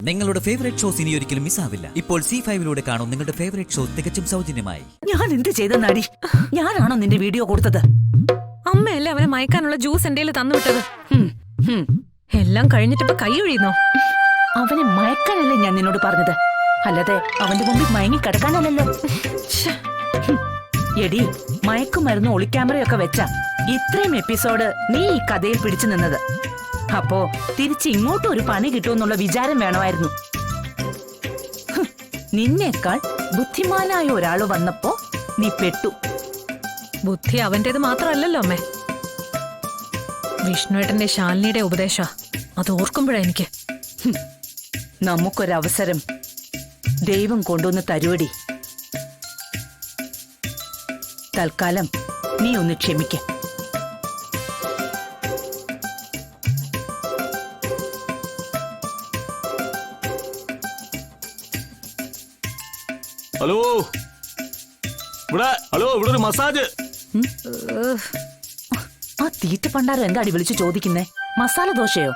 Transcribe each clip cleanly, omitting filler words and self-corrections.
നിങ്ങളുടെ favourite shows ഇനി ഒരിക്കലും മിസ്സാവില്ല. ഇപ്പോൾ C5 കാണും നിങ്ങളുടെ ഫേവറേറ്റ് ഷോ തികച്ചും സൗജന്യമായി. ഞാൻ എന്ത് ചെയ്തെന്നാടി? ഞാനാണോ നിന്റെ വീഡിയോ കൊടുത്തത്? അമ്മയല്ലേ അവനെ മയക്കാനുള്ള ജ്യൂസ് എന്റെ തന്നുവിട്ടത്. എല്ലാം കഴിഞ്ഞിട്ടിപ്പോ കൈ ഒഴിയുന്നോ? അവനെ മയക്കാനല്ലേ ഞാൻ നിന്നോട് പറഞ്ഞത്, അല്ലാതെ അവന്റെ മുമ്പിൽ മയങ്ങി കിടക്കാനല്ലല്ലോ. എടി, മയക്കുമരുന്ന് ഒളിക്യാമറയൊക്കെ വെച്ച ഇത്രയും എപ്പിസോഡ് നീ ഈ കഥയിൽ പിടിച്ചു നിന്നത്. അപ്പോ തിരിച്ച് ഇങ്ങോട്ടും ഒരു പണി കിട്ടുമെന്നുള്ള വിചാരം വേണമായിരുന്നു. നിന്നേക്കാൾ ബുദ്ധിമാനായ ഒരാള് വന്നപ്പോ നീ പെട്ടു. ബുദ്ധി അവന്റേത് മാത്രമല്ലല്ലോ അമ്മേ, വിഷ്ണുവേട്ടന്റെ ശാലിനിയുടെ ഉപദേശ. അത് ഓർക്കുമ്പോഴാ എനിക്ക്. നമുക്കൊരവസരം ദൈവം കൊണ്ടുവന്ന് തരുവടി. തൽക്കാലം നീ ഒന്ന് ക്ഷമിക്ക. ഹലോ, ഇവിടെ ഒരു മസാജ്. ആ തീറ്റ പണ്ടാരം എന്താടി വിളിച്ചു ചോദിക്കുന്നേ? മസാല ദോശയോ?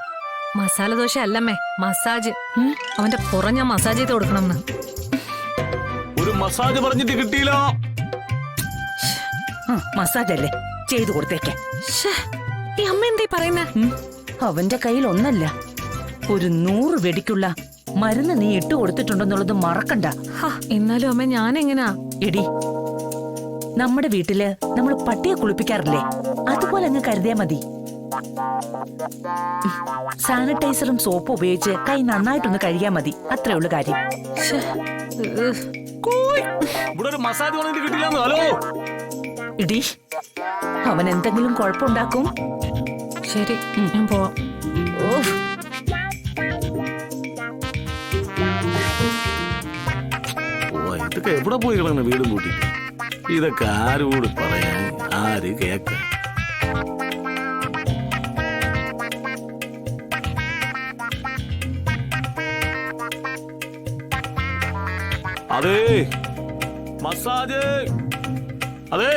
മസാല ദോശ അല്ലമ്മേ, മസാജ്. അവന്റെ പുറം ഞാൻ മസാജ് ചെയ്ത് കൊടുക്കണമെന്ന്. ഒരു മസാജ് പറഞ്ഞിട്ട് കിട്ടിയില്ല. മസാജ് അല്ലേ, ചെയ്തു കൊടുത്തേക്ക്. ഈ അമ്മ എന്താ പറയുന്നേ? അവന്റെ കയ്യിൽ ഒന്നല്ല, ഒരു 100 വെടിക്കുള്ള മരുന്ന് നീ ഇട്ടു കൊടുത്തിട്ടുണ്ടെന്നുള്ളത് മറക്കണ്ട. എന്നാലും അമ്മ ഞാൻ എങ്ങനാ? എടി, നമ്മുടെ വീട്ടില് നമ്മൾ പട്ടിയെ കുളിപ്പിക്കാറില്ലേ, അതുപോലെ അങ്ങ് കരുതിയാ മതി. സാനിറ്റൈസറും സോപ്പും ഉപയോഗിച്ച് കൈ നന്നായിട്ടൊന്ന് കഴുകിയാ മതി, അത്രേ ഉള്ളു കാര്യം. മസാജ് പറഞ്ഞിട്ട് കിട്ടില്ല. ഹലോ ഇടി, അവൻ എന്തെങ്കിലും കുഴപ്പമുണ്ടാക്കും. ശരി, ഞാൻ പോവാം. ഇതൊക്കെ എവിടെ പോയി കിടന്ന് വീടും കൂട്ടി? ഇതൊക്കെ ആരോട് പറയാൻ, ആര് കേൾക്കാൻ? അതെ മസാജ്, അതെ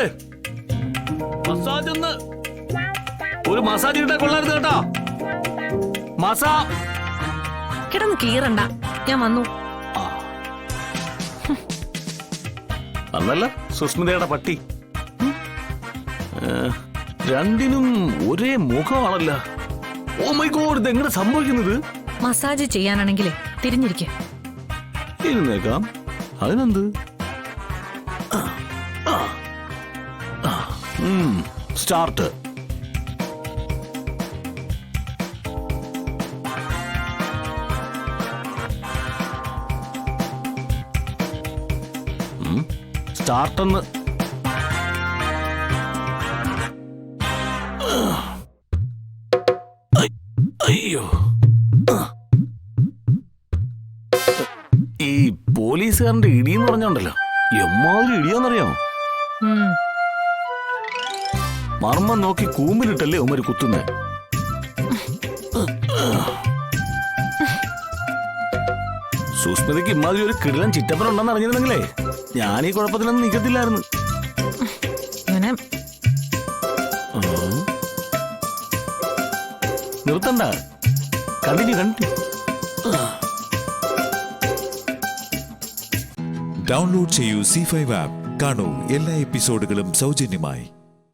മസാജ് ഒന്ന് ഒരു മസാജ് ഇട്ടാ കൊള്ളായിരുന്നു കേട്ടോ. കിടന്ന് കീറണ്ട, ഞാൻ വന്നു. അന്നല്ല സുസ്മിതയുടെ പട്ടി. രണ്ടിനും ഒരേ മുഖമാണല്ല. ഓ മൈ ഗോഡ്, ഇതെങ്ങനെ സംഭവിക്കുന്നത്? മസാജ് ചെയ്യാനാണെങ്കിലേ തിരിഞ്ഞിരിക്കെ. ഇരുന്നേക്കാം, അതിനെന്ത്? സ്റ്റാർട്ട്. സ്റ്റാർട്ടെന്ന്. അയ്യോ, ഈ പോലീസുകാരന്റെ ഇടിയെന്ന് പറഞ്ഞോണ്ടല്ലോ, എമ്മാതിരി ഇടിയാന്നറിയാമോ? മർമ്മം നോക്കി കൂമ്പിലിട്ടല്ലേ ഉമ്മര് കുത്തുന്നേ. സുസ്മിതയ്ക്ക് ഇമ്മാതിരി ഒരു കിടിലൻ ചിറ്റപ്പൻ ഉണ്ടെന്ന് അറിഞ്ഞിരുന്നെങ്കിലേ ഞാൻ ഈ കുഴപ്പത്തിലൊന്നും നിൽക്കത്തില്ലായിരുന്നു. നിർത്തണ്ട, കണ്ടിന്യൂ. ഡൗൺലോഡ് ചെയ്യൂ C5 ആപ്പ്. കാണൂ എല്ലാ എപ്പിസോഡുകളും സൗജന്യമായി.